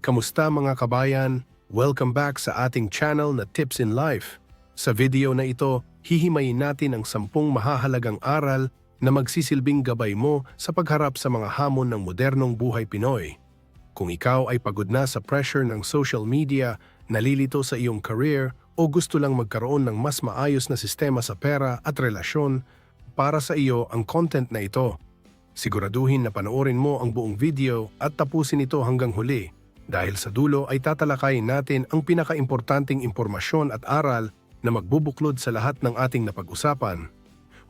Kamusta mga kabayan? Welcome back sa ating channel na Tips in Life. Sa video na ito, hihimayin natin ang 10 mahahalagang aral na magsisilbing gabay mo sa pagharap sa mga hamon ng modernong buhay Pinoy. Kung ikaw ay pagod na sa pressure ng social media, nalilito sa iyong career o gusto lang magkaroon ng mas maayos na sistema sa pera at relasyon, para sa iyo ang content na ito. Siguraduhin na panoorin mo ang buong video at tapusin ito hanggang huli. Dahil sa dulo ay tatalakayin natin ang pinakaimportanteng impormasyon at aral na magbubuklod sa lahat ng ating napag-usapan.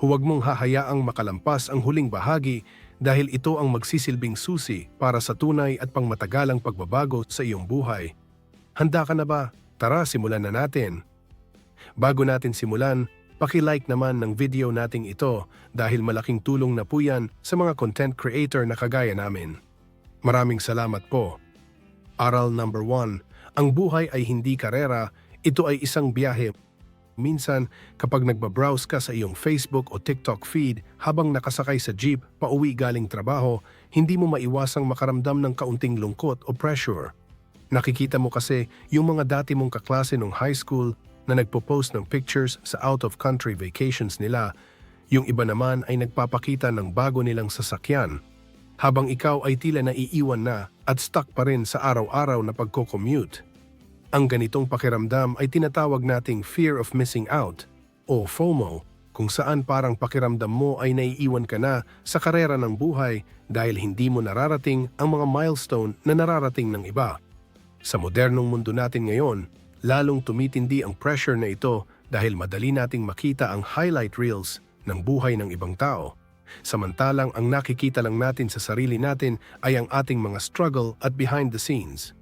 Huwag mong hahayaang makalampas ang huling bahagi dahil ito ang magsisilbing susi para sa tunay at pangmatagalang pagbabago sa iyong buhay. Handa ka na ba? Tara, simulan na natin. Bago natin simulan, paki-like naman ng video nating ito dahil malaking tulong na po yan sa mga content creator na kagaya namin. Maraming salamat po. Aral number 1, ang buhay ay hindi karera, ito ay isang biyahe. Minsan, kapag nagbabrowse ka sa iyong Facebook o TikTok feed habang nakasakay sa jeep pauwi galing trabaho, hindi mo maiwasang makaramdam ng kaunting lungkot o pressure. Nakikita mo kasi yung mga dati mong kaklase nung high school na nagpo-post ng pictures sa out-of-country vacations nila, yung iba naman ay nagpapakita ng bago nilang sasakyan, habang ikaw ay tila naiiwan na at stuck pa rin sa araw-araw na pagko-commute. Ang ganitong pakiramdam ay tinatawag nating fear of missing out o FOMO, kung saan parang pakiramdam mo ay naiiwan ka na sa karera ng buhay dahil hindi mo nararating ang mga milestone na nararating ng iba. Sa modernong mundo natin ngayon, lalong tumitindi ang pressure na ito dahil madali nating makita ang highlight reels ng buhay ng ibang tao. Samantalang ang nakikita lang natin sa sarili natin ay ang ating mga struggle at behind the scenes.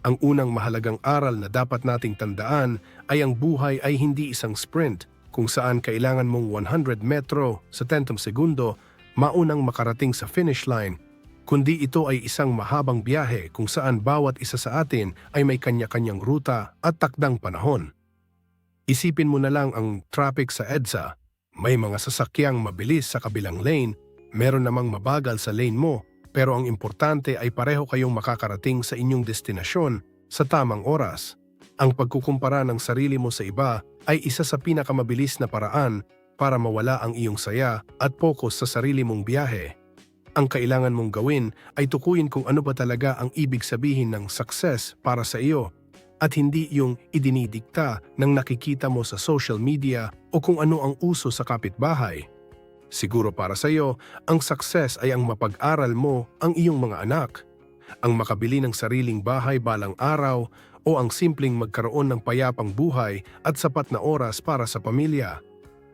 Ang unang mahalagang aral na dapat nating tandaan ay ang buhay ay hindi isang sprint kung saan kailangan mong 100 metro sa 10 segundo maunang makarating sa finish line, kundi ito ay isang mahabang biyahe kung saan bawat isa sa atin ay may kanya-kanyang ruta at takdang panahon. Isipin mo na lang ang traffic sa EDSA. May mga sasakyang mabilis sa kabilang lane, meron namang mabagal sa lane mo, pero ang importante ay pareho kayong makakarating sa inyong destinasyon sa tamang oras. Ang pagkukumpara ng sarili mo sa iba ay isa sa pinakamabilis na paraan para mawala ang iyong saya at focus sa sarili mong biyahe. Ang kailangan mong gawin ay tukuyin kung ano ba talaga ang ibig sabihin ng success para sa iyo, at hindi yung idinidikta ng nakikita mo sa social media o kung ano ang uso sa kapitbahay. Siguro para sa iyo, ang success ay ang mapag-aral mo ang iyong mga anak, ang makabili ng sariling bahay balang araw, o ang simpleng magkaroon ng payapang buhay at sapat na oras para sa pamilya.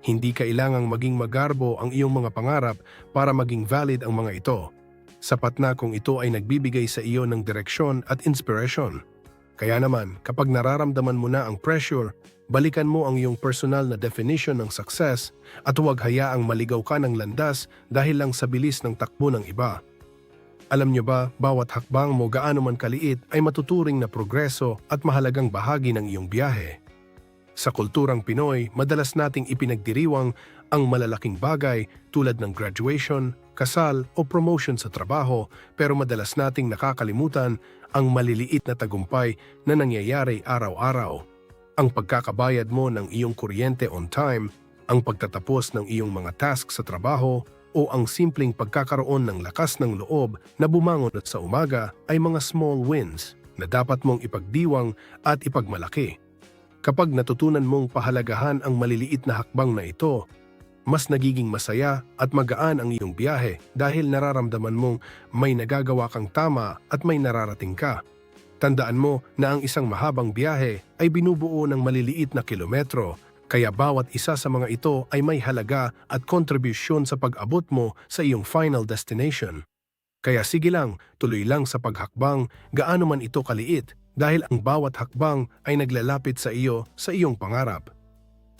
Hindi kailangang maging magarbo ang iyong mga pangarap para maging valid ang mga ito. Sapat na kung ito ay nagbibigay sa iyo ng direksyon at inspiration. Kaya naman, kapag nararamdaman mo na ang pressure, balikan mo ang iyong personal na definition ng success at huwag hayaang maligaw ka ng landas dahil lang sa bilis ng takbo ng iba. Alam nyo ba, bawat hakbang mo gaano man kaliit ay matuturing na progreso at mahalagang bahagi ng iyong biyahe. Sa kulturang Pinoy, madalas nating ipinagdiriwang ang malalaking bagay tulad ng graduation, kasal o promotion sa trabaho, pero madalas nating nakakalimutan ang maliliit na tagumpay na nangyayari araw-araw. Ang pagkakabayad mo ng iyong kuryente on time, ang pagtatapos ng iyong mga tasks sa trabaho, o ang simpleng pagkakaroon ng lakas ng loob na bumangon sa umaga ay mga small wins na dapat mong ipagdiwang at ipagmalaki. Kapag natutunan mong pahalagahan ang maliliit na hakbang na ito, mas nagiging masaya at magaan ang iyong biyahe dahil nararamdaman mong may nagagawa kang tama at may nararating ka. Tandaan mo na ang isang mahabang biyahe ay binubuo ng maliliit na kilometro, kaya bawat isa sa mga ito ay may halaga at kontribusyon sa pag-abot mo sa iyong final destination. Kaya sige lang, tuloy lang sa paghakbang, gaano man ito kaliit, dahil ang bawat hakbang ay naglalapit sa iyo sa iyong pangarap.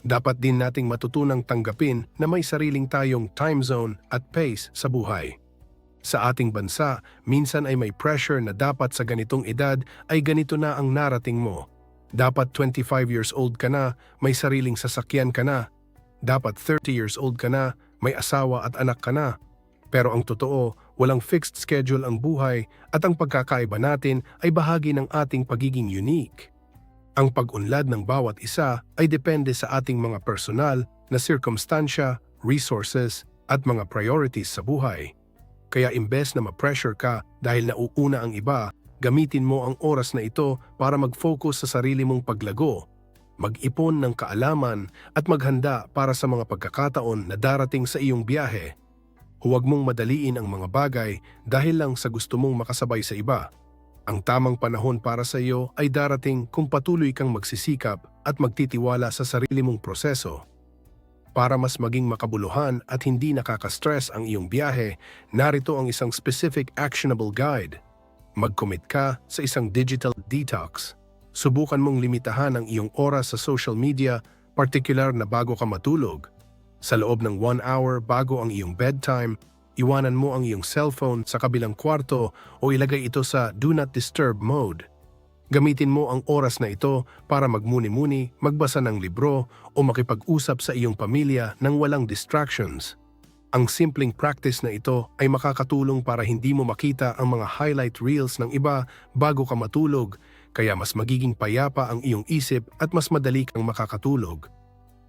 Dapat din nating matutunang tanggapin na may sariling tayong time zone at pace sa buhay. Sa ating bansa, minsan ay may pressure na dapat sa ganitong edad ay ganito na ang narating mo. Dapat 25 years old ka na, may sariling sasakyan ka na. Dapat 30 years old ka na, may asawa at anak ka na. Pero ang totoo, walang fixed schedule ang buhay at ang pagkakaiba natin ay bahagi ng ating pagiging unique. Ang pag-unlad ng bawat isa ay depende sa ating mga personal na sirkumstansya, resources at mga priorities sa buhay. Kaya imbes na ma-pressure ka dahil nauuna ang iba, gamitin mo ang oras na ito para mag-focus sa sarili mong paglago, mag-ipon ng kaalaman at maghanda para sa mga pagkakataon na darating sa iyong biyahe. Huwag mong madaliin ang mga bagay dahil lang sa gusto mong makasabay sa iba. Ang tamang panahon para sa iyo ay darating kung patuloy kang magsisikap at magtitiwala sa sarili mong proseso. Para mas maging makabuluhan at hindi nakaka-stress ang iyong biyahe, narito ang isang specific actionable guide. Mag-commit ka sa isang digital detox. Subukan mong limitahan ang iyong oras sa social media, partikular na bago ka matulog. Sa loob ng 1 hour bago ang iyong bedtime, iwanan mo ang iyong cellphone sa kabilang kwarto o ilagay ito sa Do Not Disturb mode. Gamitin mo ang oras na ito para magmuni-muni, magbasa ng libro o makipag-usap sa iyong pamilya nang walang distractions. Ang simpleng practice na ito ay makakatulong para hindi mo makita ang mga highlight reels ng iba bago ka matulog, kaya mas magiging payapa ang iyong isip at mas madali kang makakatulog.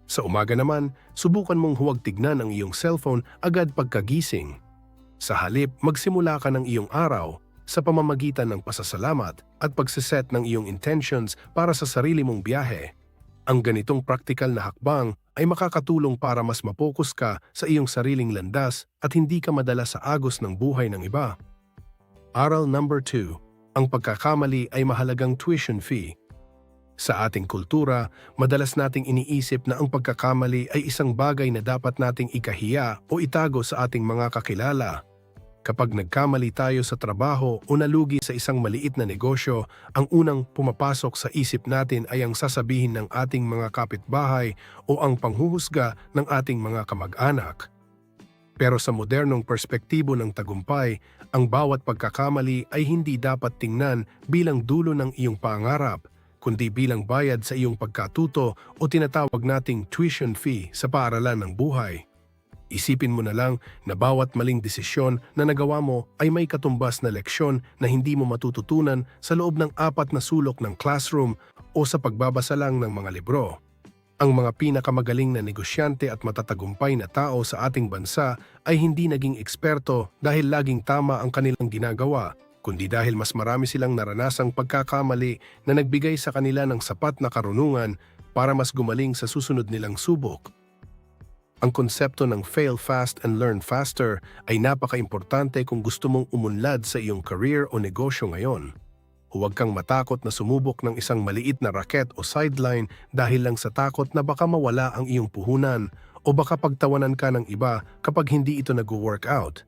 Sa umaga naman, subukan mong huwag tignan ang iyong cellphone agad pagkagising. Sa halip, magsimula ka ng iyong araw sa pamamagitan ng pasasalamat at pagsiset ng iyong intentions para sa sarili mong biyahe. Ang ganitong praktikal na hakbang ay makakatulong para mas mapokus ka sa iyong sariling landas at hindi ka madala sa agos ng buhay ng iba. Aral number 2. Ang pagkakamali ay mahalagang tuition fee. Sa ating kultura, madalas nating iniisip na ang pagkakamali ay isang bagay na dapat nating ikahiya o itago sa ating mga kakilala. Kapag nagkamali tayo sa trabaho o nalugi sa isang maliit na negosyo, ang unang pumapasok sa isip natin ay ang sasabihin ng ating mga kapitbahay o ang panghuhusga ng ating mga kamag-anak. Pero sa modernong perspektibo ng tagumpay, ang bawat pagkakamali ay hindi dapat tingnan bilang dulo ng iyong pangarap, kundi bilang bayad sa iyong pagkatuto o tinatawag nating tuition fee sa paaralan ng buhay. Isipin mo na lang na bawat maling desisyon na nagawa mo ay may katumbas na leksyon na hindi mo matututunan sa loob ng 4 na sulok ng classroom o sa pagbabasa lang ng mga libro. Ang mga pinakamagaling na negosyante at matatagumpay na tao sa ating bansa ay hindi naging eksperto dahil laging tama ang kanilang ginagawa, kundi dahil mas marami silang naranasang pagkakamali na nagbigay sa kanila ng sapat na karunungan para mas gumaling sa susunod nilang subok. Ang konsepto ng fail fast and learn faster ay napaka-importante kung gusto mong umunlad sa iyong career o negosyo ngayon. Huwag kang matakot na sumubok ng isang maliit na raket o sideline dahil lang sa takot na baka mawala ang iyong puhunan o baka pagtawanan ka ng iba kapag hindi ito nag-work out.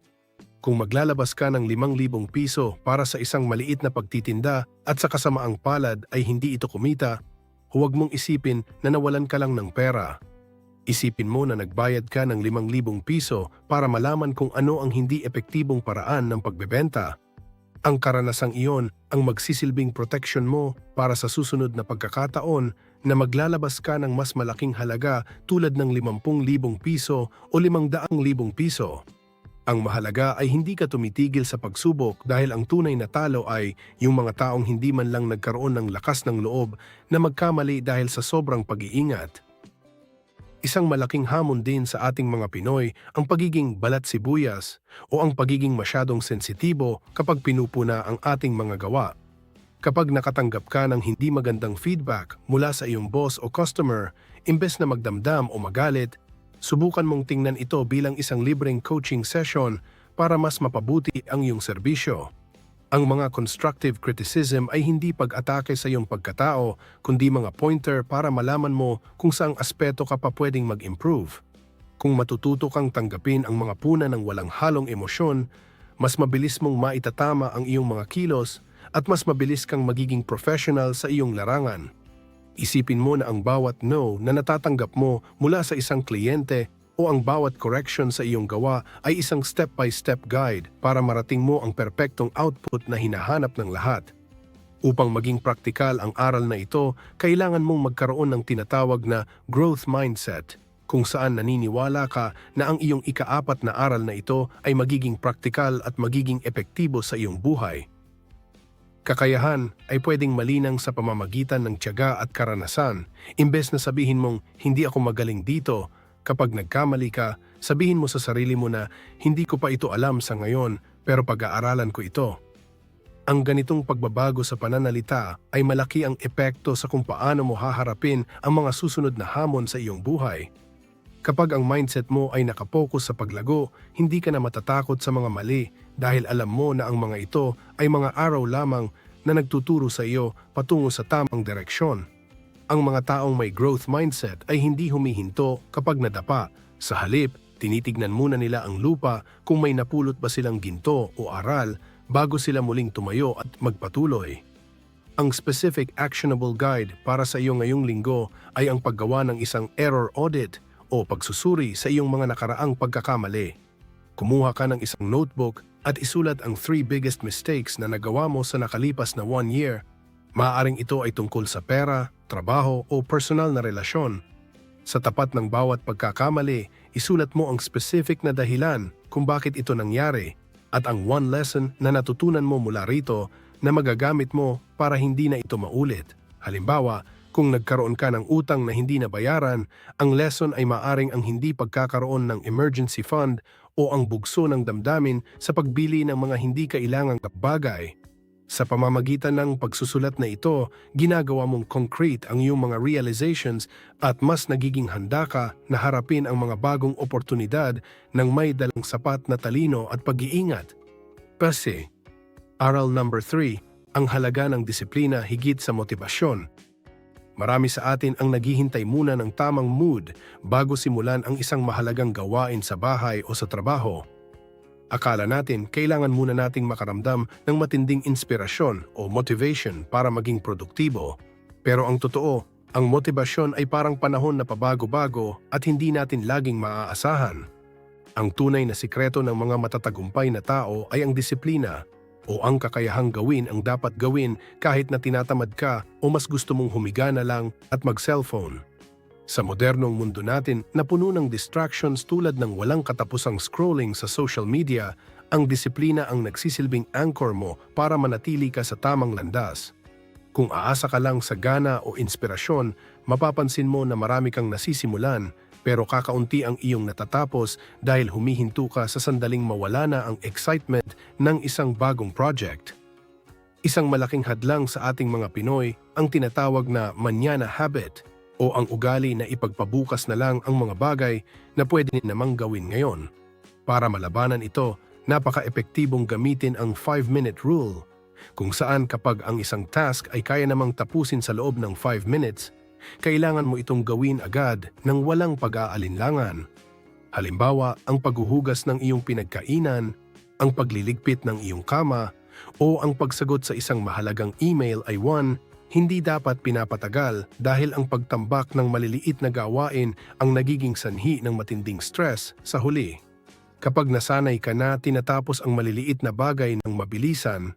Kung maglalabas ka ng 5,000 piso para sa isang maliit na pagtitinda at sa kasamaang palad ay hindi ito kumita, huwag mong isipin na nawalan ka lang ng pera. Isipin mo na nagbayad ka ng 5,000 piso para malaman kung ano ang hindi epektibong paraan ng pagbebenta. Ang karanasang iyon ang magsisilbing protection mo para sa susunod na pagkakataon na maglalabas ka ng mas malaking halaga tulad ng 50,000 piso o 500,000 piso. Ang mahalaga ay hindi ka tumitigil sa pagsubok dahil ang tunay na talo ay yung mga taong hindi man lang nagkaroon ng lakas ng loob na magkamali dahil sa sobrang pag-iingat. Isang malaking hamon din sa ating mga Pinoy ang pagiging balat sibuyas o ang pagiging masyadong sensitibo kapag pinupuna ang ating mga gawa. Kapag nakatanggap ka ng hindi magandang feedback mula sa iyong boss o customer, imbes na magdamdam o magalit, subukan mong tingnan ito bilang isang libreng coaching session para mas mapabuti ang iyong serbisyo. Ang mga constructive criticism ay hindi pag-atake sa iyong pagkatao, kundi mga pointer para malaman mo kung saang aspeto ka pa pwedeng mag-improve. Kung matututo kang tanggapin ang mga puna ng walang halong emosyon, mas mabilis mong maitatama ang iyong mga kilos at mas mabilis kang magiging professional sa iyong larangan. Isipin mo na ang bawat no na natatanggap mo mula sa isang kliyente o ang bawat correction sa iyong gawa ay isang step-by-step guide para marating mo ang perpektong output na hinahanap ng lahat. Upang maging praktikal ang aral na ito, kailangan mong magkaroon ng tinatawag na growth mindset. kung saan naniniwala ka na ang iyong ika-4 na aral na ito ay magiging praktikal at magiging epektibo sa iyong buhay. Kakayahan ay pwedeng malinang sa pamamagitan ng tiyaga at karanasan. Imbes na sabihin mong, hindi ako magaling dito, kapag nagkamali ka, sabihin mo sa sarili mo na, hindi ko pa ito alam sa ngayon, pero pag-aaralan ko ito. Ang ganitong pagbabago sa pananalita ay malaki ang epekto sa kung paano mo haharapin ang mga susunod na hamon sa iyong buhay. Kapag ang mindset mo ay nakapokus sa paglago, hindi ka na matatakot sa mga mali dahil alam mo na ang mga ito ay mga araw lamang na nagtuturo sa iyo patungo sa tamang direksyon. Ang mga taong may growth mindset ay hindi humihinto kapag nadapa. Sa halip, tinitignan muna nila ang lupa kung may napulot ba silang ginto o aral bago sila muling tumayo at magpatuloy. Ang specific actionable guide para sa iyo ngayong linggo ay ang paggawa ng isang error audit o pagsusuri sa iyong mga nakaraang pagkakamali. Kumuha ka ng isang notebook at isulat ang 3 biggest mistakes na nagawa mo sa nakalipas na 1 year. Maaaring ito ay tungkol sa pera, trabaho o personal na relasyon. Sa tapat ng bawat pagkakamali, isulat mo ang specific na dahilan kung bakit ito nangyari at ang 1 lesson na natutunan mo mula rito na magagamit mo para hindi na ito maulit. Halimbawa, kung nagkaroon ka ng utang na hindi nabayaran, ang lesson ay maaring ang hindi pagkakaroon ng emergency fund o ang bugso ng damdamin sa pagbili ng mga hindi kailangang bagay. Sa pamamagitan ng pagsusulat na ito, ginagawa mong concrete ang iyong mga realizations at mas nagiging handa ka na harapin ang mga bagong oportunidad ng may dalang sapat na talino at pag-iingat. Kasi, aral number 3, ang halaga ng disiplina higit sa motibasyon. Marami sa atin ang naghihintay muna ng tamang mood bago simulan ang isang mahalagang gawain sa bahay o sa trabaho. Akala natin kailangan muna nating makaramdam ng matinding inspirasyon o motivation para maging produktibo. Pero ang totoo, ang motibasyon ay parang panahon na pabago-bago at hindi natin laging maaasahan. Ang tunay na sikreto ng mga matatagumpay na tao ay ang disiplina o ang kakayahang gawin ang dapat gawin kahit na tinatamad ka o mas gusto mong humiga na lang at mag-cellphone. Sa modernong mundo natin na puno ng distractions tulad ng walang katapusang scrolling sa social media, ang disiplina ang nagsisilbing anchor mo para manatili ka sa tamang landas. Kung aasa ka lang sa gana o inspirasyon, mapapansin mo na marami kang nasisimulan pero kakaunti ang iyong natatapos dahil humihinto ka sa sandaling mawala na ang excitement ng isang bagong project. Isang malaking hadlang sa ating mga Pinoy ang tinatawag na manana habit o ang ugali na ipagpabukas na lang ang mga bagay na pwede namang gawin ngayon. Para malabanan ito, napaka-epektibong gamitin ang 5-minute rule, kung saan kapag ang isang task ay kaya namang tapusin sa loob ng 5 minutes, kailangan mo itong gawin agad nang walang pag-aalinlangan. Halimbawa, ang paghuhugas ng iyong pinagkainan, ang pagliligpit ng iyong kama, o ang pagsagot sa isang mahalagang email ay hindi dapat pinapatagal dahil ang pagtambak ng maliliit na gawain ang nagiging sanhi ng matinding stress sa huli. Kapag nasanay ka na tinatapos ang maliliit na bagay ng mabilisan,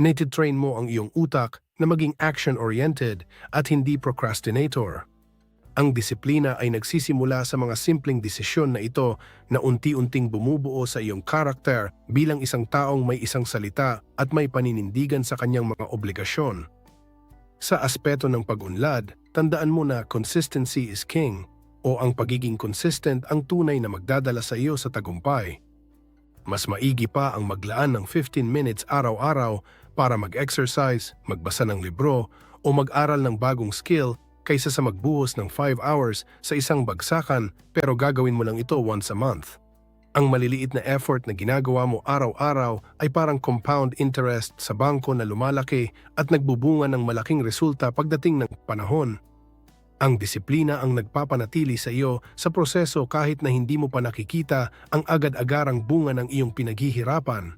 natitrain mo ang iyong utak na maging action-oriented at hindi procrastinator. Ang disiplina ay nagsisimula sa mga simpleng desisyon na ito na unti-unting bumubuo sa iyong karakter bilang isang taong may isang salita at may paninindigan sa kanyang mga obligasyon. Sa aspeto ng pag-unlad, tandaan mo na consistency is king o ang pagiging consistent ang tunay na magdadala sa iyo sa tagumpay. Mas maigi pa ang maglaan ng 15 minutes araw-araw para mag-exercise, magbasa ng libro o mag-aral ng bagong skill kaysa sa magbuhos ng 5 hours sa isang bagsakan pero gagawin mo lang ito once a month. Ang maliliit na effort na ginagawa mo araw-araw ay parang compound interest sa bangko na lumalaki at nagbubunga ng malaking resulta pagdating ng panahon. Ang disiplina ang nagpapanatili sa iyo sa proseso kahit na hindi mo pa nakikita ang agad-agarang bunga ng iyong pinaghihirapan.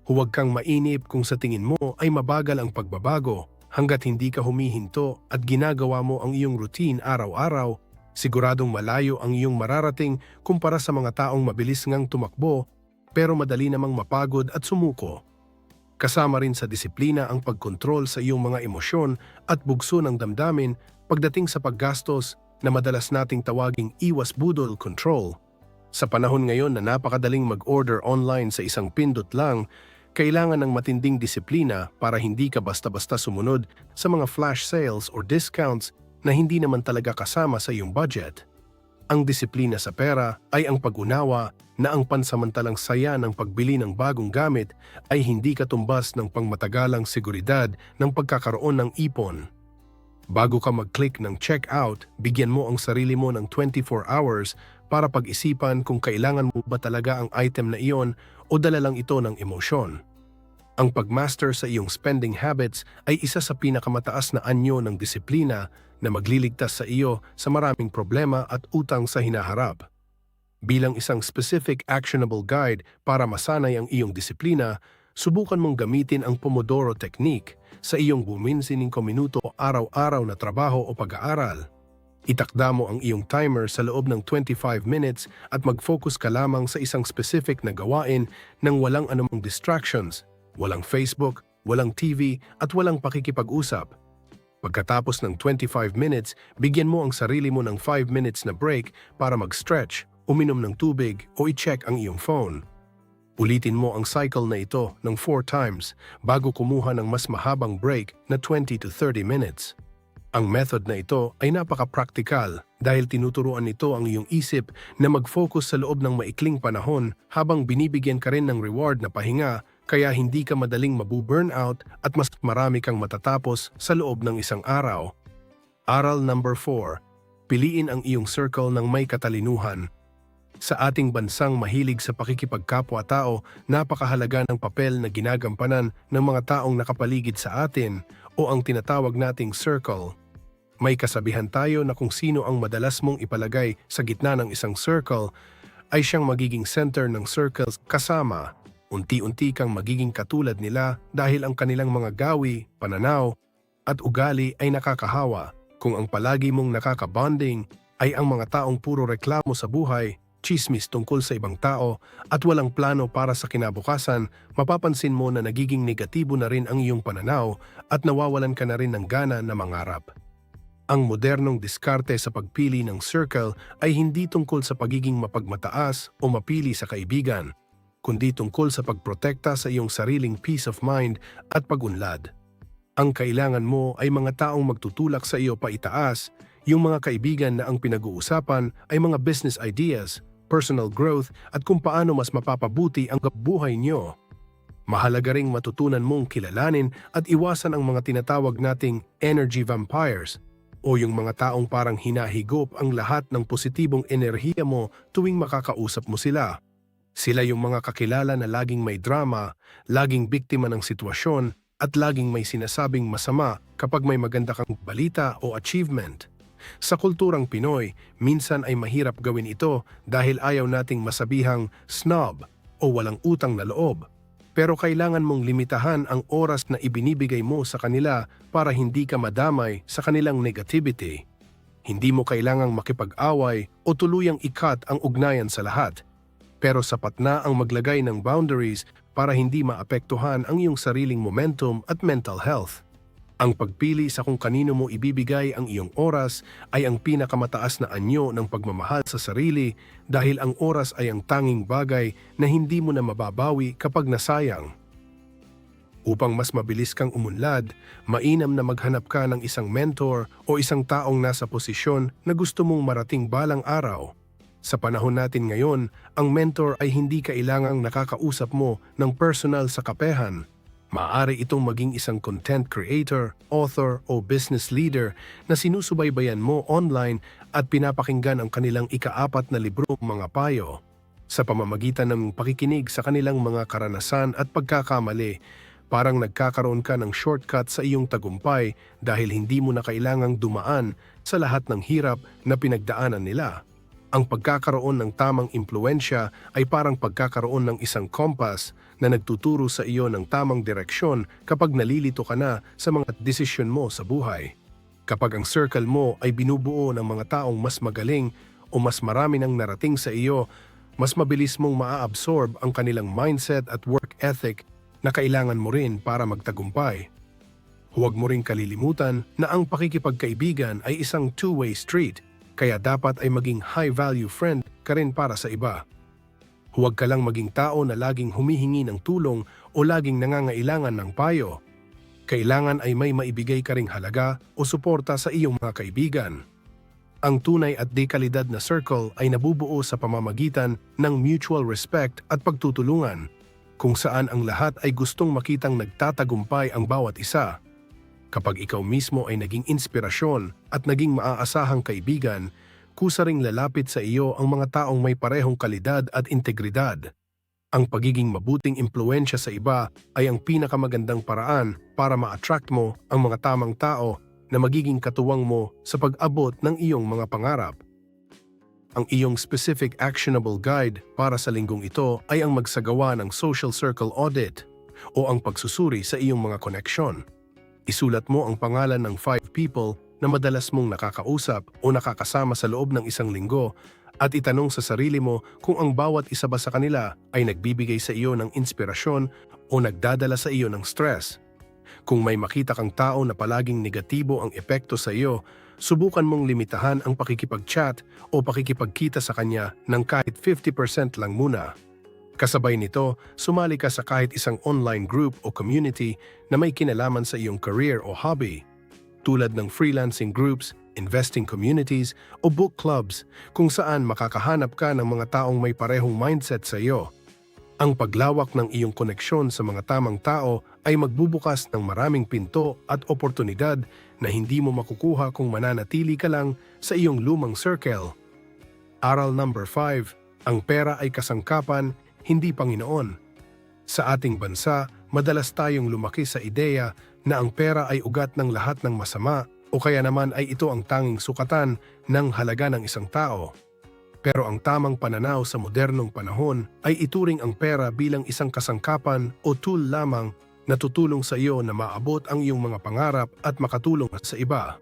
Huwag kang mainip kung sa tingin mo ay mabagal ang pagbabago hanggat hindi ka humihinto at ginagawa mo ang iyong routine araw-araw. Siguradong malayo ang iyong mararating kumpara sa mga taong mabilis ngang tumakbo pero madali namang mapagod at sumuko. Kasama rin sa disiplina ang pagkontrol sa iyong mga emosyon at bugso ng damdamin pagdating sa paggastos na madalas nating tawaging iwas budol control. Sa panahon ngayon na napakadaling mag-order online sa isang pindot lang, kailangan ng matinding disiplina para hindi ka basta-basta sumunod sa mga flash sales or discounts na hindi naman talaga kasama sa iyong budget. Ang disiplina sa pera ay ang pag-unawa na ang pansamantalang saya ng pagbili ng bagong gamit ay hindi katumbas ng pangmatagalang seguridad ng pagkakaroon ng ipon. Bago ka mag-click ng checkout, bigyan mo ang sarili mo ng 24 hours para pag-isipan kung kailangan mo ba talaga ang item na iyon o dala lang ito ng emosyon. Ang pagmaster sa iyong spending habits ay isa sa pinakamataas na anyo ng disiplina na magliligtas sa iyo sa maraming problema at utang sa hinaharap. Bilang isang specific actionable guide para masanay ang iyong disiplina, subukan mong gamitin ang Pomodoro Technique sa iyong buminsining minuto araw-araw na trabaho o pag-aaral. Itakda mo ang iyong timer sa loob ng 25 minutes at mag-focus ka lamang sa isang specific na gawain nang walang anumang distractions, walang Facebook, walang TV at walang pakikipag-usap. Pagkatapos ng 25 minutes, bigyan mo ang sarili mo ng 5 minutes na break para mag-stretch, uminom ng tubig o i-check ang iyong phone. Ulitin mo ang cycle na ito ng 4 times bago kumuha ng mas mahabang break na 20 to 30 minutes. Ang method na ito ay napaka-praktikal dahil tinuturuan nito ang iyong isip na mag-focus sa loob ng maikling panahon habang binibigyan ka rin ng reward na pahinga, kaya hindi ka madaling mabu-burnout at mas marami kang matatapos sa loob ng isang araw. Aral number 4. Piliin ang iyong circle ng may katalinuhan. Sa ating bansang mahilig sa pakikipagkapwa-tao, napakahalaga ng papel na ginagampanan ng mga taong nakapaligid sa atin o ang tinatawag nating circle. May kasabihan tayo na kung sino ang madalas mong ipalagay sa gitna ng isang circle ay siyang magiging center ng circles kasama. Unti-unti kang magiging katulad nila dahil ang kanilang mga gawi, pananaw, at ugali ay nakakahawa. Kung ang palagi mong nakakabonding ay ang mga taong puro reklamo sa buhay, chismis tungkol sa ibang tao, at walang plano para sa kinabukasan, mapapansin mo na nagiging negatibo na rin ang iyong pananaw at nawawalan ka na rin ng gana na mangarap. Ang modernong diskarte sa pagpili ng circle ay hindi tungkol sa pagiging mapagmataas o mapili sa kaibigan, kundi tungkol sa pagprotekta sa iyong sariling peace of mind at pag-unlad. Ang kailangan mo ay mga taong magtutulak sa iyo paitaas, yung mga kaibigan na ang pinag-uusapan ay mga business ideas, personal growth at kung paano mas mapapabuti ang buhay niyo. Mahalaga ring matutunan mong kilalanin at iwasan ang mga tinatawag nating energy vampires o yung mga taong parang hinahigop ang lahat ng positibong enerhiya mo tuwing makakausap mo sila. Sila yung mga kakilala na laging may drama, laging biktima ng sitwasyon, at laging may sinasabing masama kapag may maganda kang balita o achievement. Sa kulturang Pinoy, minsan ay mahirap gawin ito dahil ayaw nating masabihang snob o walang utang na loob. Pero kailangan mong limitahan ang oras na ibinibigay mo sa kanila para hindi ka madamay sa kanilang negativity. Hindi mo kailangang makipag-away o tuluyang ikat ang ugnayan sa lahat. Pero sapat na ang maglagay ng boundaries para hindi maapektuhan ang iyong sariling momentum at mental health. Ang pagpili sa kung kanino mo ibibigay ang iyong oras ay ang pinakamataas na anyo ng pagmamahal sa sarili dahil ang oras ay ang tanging bagay na hindi mo na mababawi kapag nasayang. Upang mas mabilis kang umunlad, mainam na maghanap ka ng isang mentor o isang taong nasa posisyon na gusto mong marating balang araw. Sa panahon natin ngayon, ang mentor ay hindi kailangang nakakausap mo ng personal sa kapehan. Maaari itong maging isang content creator, author o business leader na sinusubaybayan mo online at pinapakinggan ang kanilang ika-4 na librong mga payo. Sa pamamagitan ng pakikinig sa kanilang mga karanasan at pagkakamali, parang nagkakaroon ka ng shortcut sa iyong tagumpay dahil hindi mo na kailangang dumaan sa lahat ng hirap na pinagdaanan nila. Ang pagkakaroon ng tamang impluensya ay parang pagkakaroon ng isang kompas na nagtuturo sa iyo ng tamang direksyon kapag nalilito ka na sa mga desisyon mo sa buhay. Kapag ang circle mo ay binubuo ng mga taong mas magaling o mas marami nang narating sa iyo, mas mabilis mong maa-absorb ang kanilang mindset at work ethic na kailangan mo rin para magtagumpay. Huwag mo ring kalilimutan na ang pakikipagkaibigan ay isang two-way street. kaya dapat ay maging high-value friend ka rin para sa iba. Huwag ka lang maging tao na laging humihingi ng tulong o laging nangangailangan ng payo. Kailangan ay may maibigay ka ring halaga o suporta sa iyong mga kaibigan. Ang tunay at dekalidad na circle ay nabubuo sa pamamagitan ng mutual respect at pagtutulungan, kung saan ang lahat ay gustong makitang nagtatagumpay ang bawat isa. Kapag ikaw mismo ay naging inspirasyon at naging maaasahang kaibigan, kusa ring lalapit sa iyo ang mga taong may parehong kalidad at integridad. Ang pagiging mabuting impluwensya sa iba ay ang pinakamagandang paraan para ma-attract mo ang mga tamang tao na magiging katuwang mo sa pag-abot ng iyong mga pangarap. Ang iyong specific actionable guide para sa linggong ito ay ang magsagawa ng social circle audit o ang pagsusuri sa iyong mga koneksyon. Isulat mo ang pangalan ng 5 people na madalas mong nakakausap o nakakasama sa loob ng isang linggo at itanong sa sarili mo kung ang bawat isa ba sa kanila ay nagbibigay sa iyo ng inspirasyon o nagdadala sa iyo ng stress. Kung may makita kang tao na palaging negatibo ang epekto sa iyo, subukan mong limitahan ang pakikipag-chat o pakikipagkita sa kanya ng kahit 50% lang muna. Kasabay nito, sumali ka sa kahit isang online group o community na may kinalaman sa iyong career o hobby, tulad ng freelancing groups, investing communities o book clubs kung saan makakahanap ka ng mga taong may parehong mindset sa iyo. Ang paglawak ng iyong koneksyon sa mga tamang tao ay magbubukas ng maraming pinto at oportunidad na hindi mo makukuha kung mananatili ka lang sa iyong lumang circle. Aral number 5, ang pera ay kasangkapan, hindi Panginoon. Sa ating bansa, madalas tayong lumaki sa ideya na ang pera ay ugat ng lahat ng masama o kaya naman ay ito ang tanging sukatan ng halaga ng isang tao. Pero ang tamang pananaw sa modernong panahon ay ituring ang pera bilang isang kasangkapan o tool lamang na tutulong sa iyo na maabot ang iyong mga pangarap at makatulong sa iba.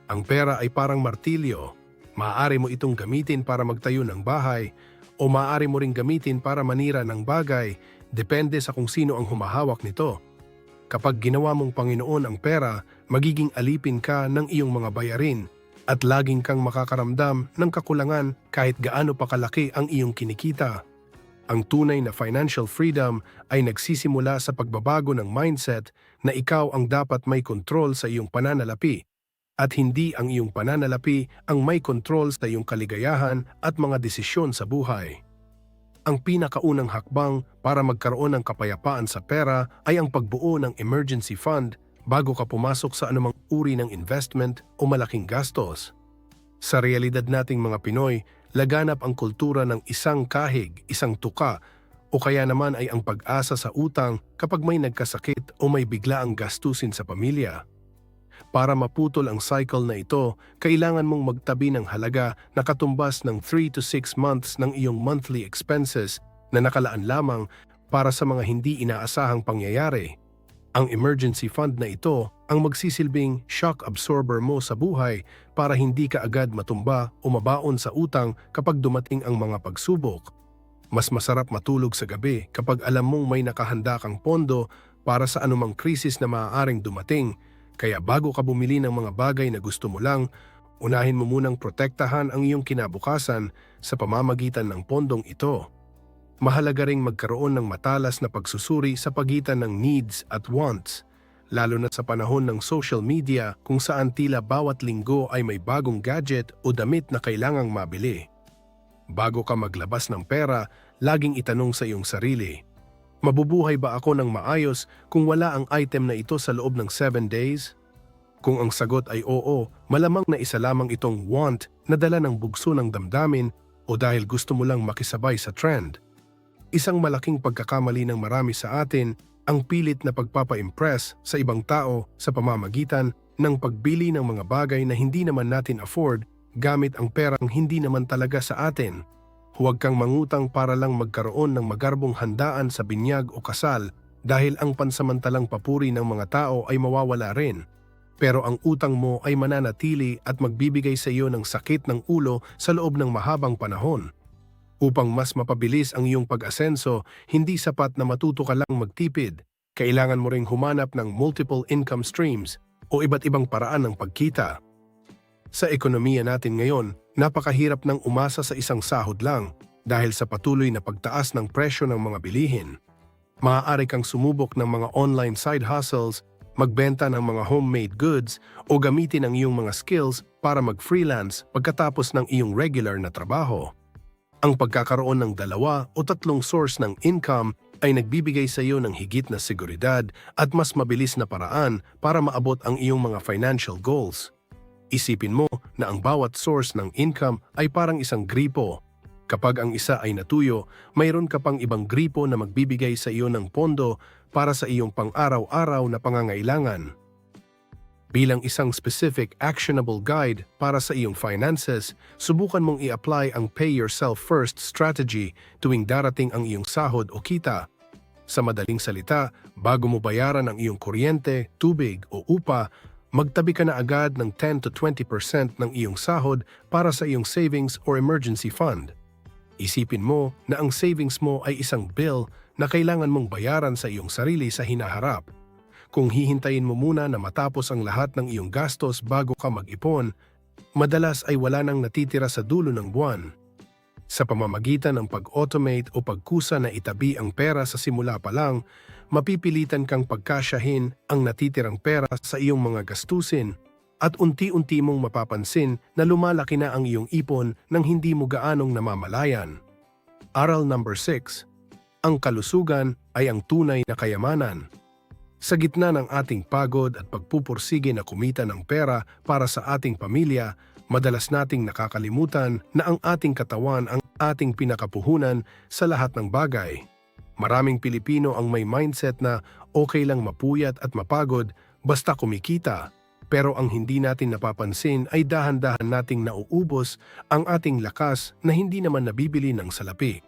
Ang pera ay parang martilyo. Maaari mo itong gamitin para magtayo ng bahay o maaari mo ring gamitin para manira ng bagay, depende sa kung sino ang humahawak nito. Kapag ginawa mong Panginoon ang pera, magiging alipin ka ng iyong mga bayarin at laging kang makakaramdam ng kakulangan kahit gaano pa kalaki ang iyong kinikita. Ang tunay na financial freedom ay nagsisimula sa pagbabago ng mindset na ikaw ang dapat may kontrol sa iyong pananalapi at hindi ang iyong pananalapi ang may kontrol sa iyong kaligayahan at mga desisyon sa buhay. Ang pinakaunang hakbang para magkaroon ng kapayapaan sa pera ay ang pagbuo ng emergency fund bago ka pumasok sa anumang uri ng investment o malaking gastos. Sa realidad nating mga Pinoy, laganap ang kultura ng isang kahig, isang tuka, o kaya naman ay ang pag-asa sa utang kapag may nagkasakit o may biglaang gastusin sa pamilya. Para maputol ang cycle na ito, kailangan mong magtabi ng halaga na katumbas ng 3 to 6 months ng iyong monthly expenses na nakalaan lamang para sa mga hindi inaasahang pangyayari. Ang emergency fund na ito ang magsisilbing shock absorber mo sa buhay para hindi ka agad matumba o mabaon sa utang kapag dumating ang mga pagsubok. Mas masarap matulog sa gabi kapag alam mong may nakahanda kang pondo para sa anumang krisis na maaaring dumating. Kaya bago ka bumili ng mga bagay na gusto mo lang, unahin mo munang protektahan ang iyong kinabukasan sa pamamagitan ng pondong ito. Mahalaga ring magkaroon ng matalas na pagsusuri sa pagitan ng needs at wants, lalo na sa panahon ng social media kung saan tila bawat linggo ay may bagong gadget o damit na kailangang mabili. Bago ka maglabas ng pera, laging itanong sa iyong sarili, mabubuhay ba ako ng maayos kung wala ang item na ito sa loob ng 7 days? Kung ang sagot ay oo, malamang na isa lamang itong want na dala ng bugso ng damdamin o dahil gusto mo lang makisabay sa trend. Isang malaking pagkakamali ng marami sa atin ang pilit na pagpapa-impress sa ibang tao sa pamamagitan ng pagbili ng mga bagay na hindi naman natin afford gamit ang perang hindi naman talaga sa atin. Huwag kang mangutang para lang magkaroon ng magarbong handaan sa binyag o kasal dahil ang pansamantalang papuri ng mga tao ay mawawala rin. Pero ang utang mo ay mananatili at magbibigay sa iyo ng sakit ng ulo sa loob ng mahabang panahon. Upang mas mapabilis ang iyong pag-asenso, hindi sapat na matuto ka lang magtipid. Kailangan mo ring humanap ng multiple income streams o iba't ibang paraan ng pagkita. Sa ekonomiya natin ngayon, Napakahirap ng umasa sa isang sahod lang dahil sa patuloy na pagtaas ng presyo ng mga bilihin. Maaari kang sumubok ng mga online side hustles, magbenta ng mga homemade goods o gamitin ang iyong mga skills para mag-freelance pagkatapos ng iyong regular na trabaho. Ang pagkakaroon ng 2 o 3 source ng income ay nagbibigay sa iyo ng higit na seguridad at mas mabilis na paraan para maabot ang iyong mga financial goals. Isipin mo na ang bawat source ng income ay parang isang gripo. Kapag ang isa ay natuyo, mayroon ka pang ibang gripo na magbibigay sa iyo ng pondo para sa iyong pang-araw-araw na pangangailangan. Bilang isang specific actionable guide para sa iyong finances, subukan mong i-apply ang Pay Yourself First strategy tuwing darating ang iyong sahod o kita. Sa madaling salita, bago mo bayaran ang iyong kuryente, tubig o upa, magtabi ka na agad ng 10 to 20% ng iyong sahod para sa iyong savings or emergency fund. Isipin mo na ang savings mo ay isang bill na kailangan mong bayaran sa iyong sarili sa hinaharap. Kung hihintayin mo muna na matapos ang lahat ng iyong gastos bago ka mag-ipon, madalas ay wala nang natitira sa dulo ng buwan. Sa pamamagitan ng pag-automate o pagkusa na itabi ang pera sa simula pa lang, mapipilitan kang pagkasyahin ang natitirang pera sa iyong mga gastusin at unti-unti mong mapapansin na lumalaki na ang iyong ipon nang hindi mo gaanong namamalayan. Aral number 6. Ang kalusugan ay ang tunay na kayamanan. Sa gitna ng ating pagod at pagpupursige na kumita ng pera para sa ating pamilya, madalas nating nakakalimutan na ang ating katawan ang ating pinakapuhunan sa lahat ng bagay. Maraming Pilipino ang may mindset na okay lang mapuyat at mapagod basta kumikita. Pero ang hindi natin napapansin ay dahan-dahan nating nauubos ang ating lakas na hindi naman nabibili ng salapi.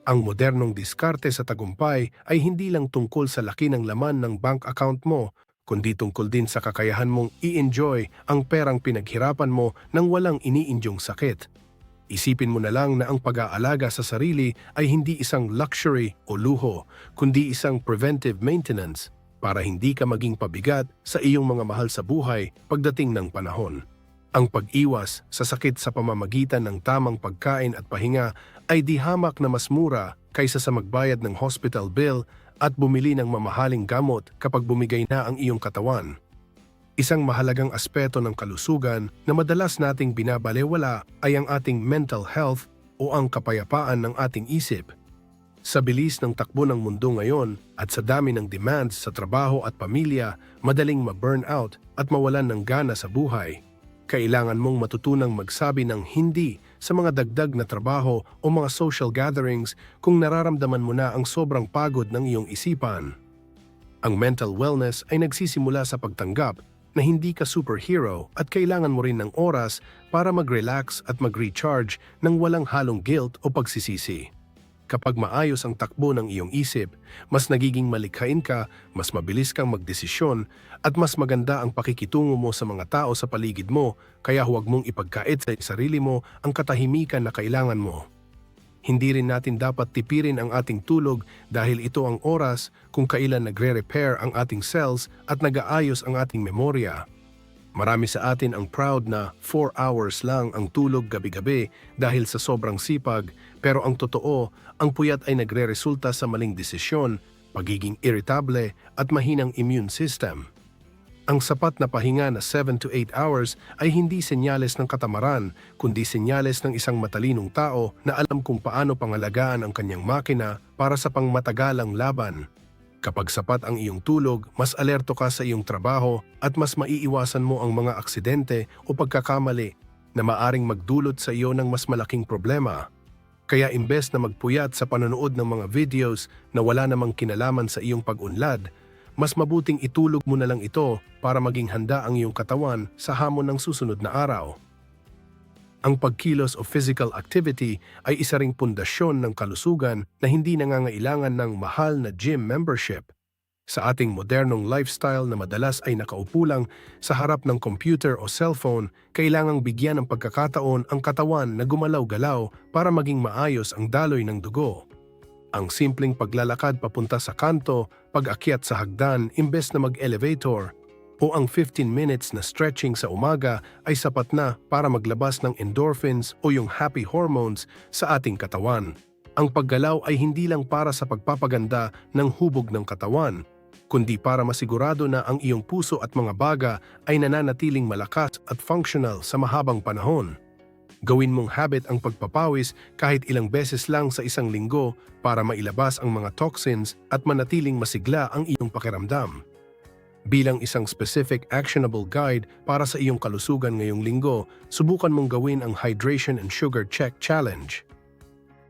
Ang modernong diskarte sa tagumpay ay hindi lang tungkol sa laki ng laman ng bank account mo, kundi tungkol din sa kakayahan mong i-enjoy ang perang pinaghirapan mo nang walang iniindyong sakit. Isipin mo na lang na ang pag-aalaga sa sarili ay hindi isang luxury o luho, kundi isang preventive maintenance para hindi ka maging pabigat sa iyong mga mahal sa buhay pagdating ng panahon. Ang pag-iwas sa sakit sa pamamagitan ng tamang pagkain at pahinga ay di hamak na mas mura kaysa sa magbayad ng hospital bill at bumili ng mamahaling gamot kapag bumigay na ang iyong katawan. Isang mahalagang aspeto ng kalusugan na madalas nating binabalewala ay ang ating mental health o ang kapayapaan ng ating isip. Sa bilis ng takbo ng mundo ngayon at sa dami ng demands sa trabaho at pamilya, madaling ma-burnout at mawalan ng gana sa buhay. Kailangan mong matutunang magsabi ng hindi sa mga dagdag na trabaho o mga social gatherings kung nararamdaman mo na ang sobrang pagod ng iyong isipan. Ang mental wellness ay nagsisimula sa pagtanggap na hindi ka superhero at kailangan mo rin ng oras para mag-relax at mag-recharge ng walang halong guilt o pagsisisi. Kapag maayos ang takbo ng iyong isip, mas nagiging malikhain ka, mas mabilis kang magdesisyon, at mas maganda ang pakikitungo mo sa mga tao sa paligid mo, kaya huwag mong ipagkait sa sarili mo ang katahimikan na kailangan mo. Hindi rin natin dapat tipirin ang ating tulog dahil ito ang oras kung kailan nagre-repair ang ating cells at nag-aayos ang ating memorya. Marami sa atin ang proud na 4 hours lang ang tulog gabi-gabi dahil sa sobrang sipag, pero ang totoo, ang puyat ay nagre-resulta sa maling desisyon, pagiging irritable at mahinang immune system. Ang sapat na pahinga na 7 to 8 hours ay hindi senyales ng katamaran, kundi senyales ng isang matalinong tao na alam kung paano pangalagaan ang kanyang makina para sa pangmatagalang laban. Kapag sapat ang iyong tulog, mas alerto ka sa iyong trabaho at mas maiiwasan mo ang mga aksidente o pagkakamali na maaring magdulot sa iyo ng mas malaking problema. Kaya imbes na magpuyat sa panonood ng mga videos na wala namang kinalaman sa iyong pag-unlad, mas mabuting itulog mo na lang ito para maging handa ang iyong katawan sa hamon ng susunod na araw. Ang pagkilos o physical activity ay isa ring pundasyon ng kalusugan na hindi nangangailangan ng mahal na gym membership. Sa ating modernong lifestyle na madalas ay nakaupo lang sa harap ng computer o cellphone, kailangang bigyan ng pagkakataon ang katawan na gumalaw-galaw para maging maayos ang daloy ng dugo. Ang simpleng paglalakad papunta sa kanto, pag-akyat sa hagdan imbes na mag-elevator, o ang 15 minutes na stretching sa umaga ay sapat na para maglabas ng endorphins o yung happy hormones sa ating katawan. Ang paggalaw ay hindi lang para sa pagpapaganda ng hubog ng katawan, kundi para masigurado na ang iyong puso at mga baga ay nananatiling malakas at functional sa mahabang panahon. Gawin mong habit ang pagpapawis kahit ilang beses lang sa isang linggo para mailabas ang mga toxins at manatiling masigla ang iyong pakiramdam. Bilang isang specific actionable guide para sa iyong kalusugan ngayong linggo, subukan mong gawin ang Hydration and Sugar Check Challenge.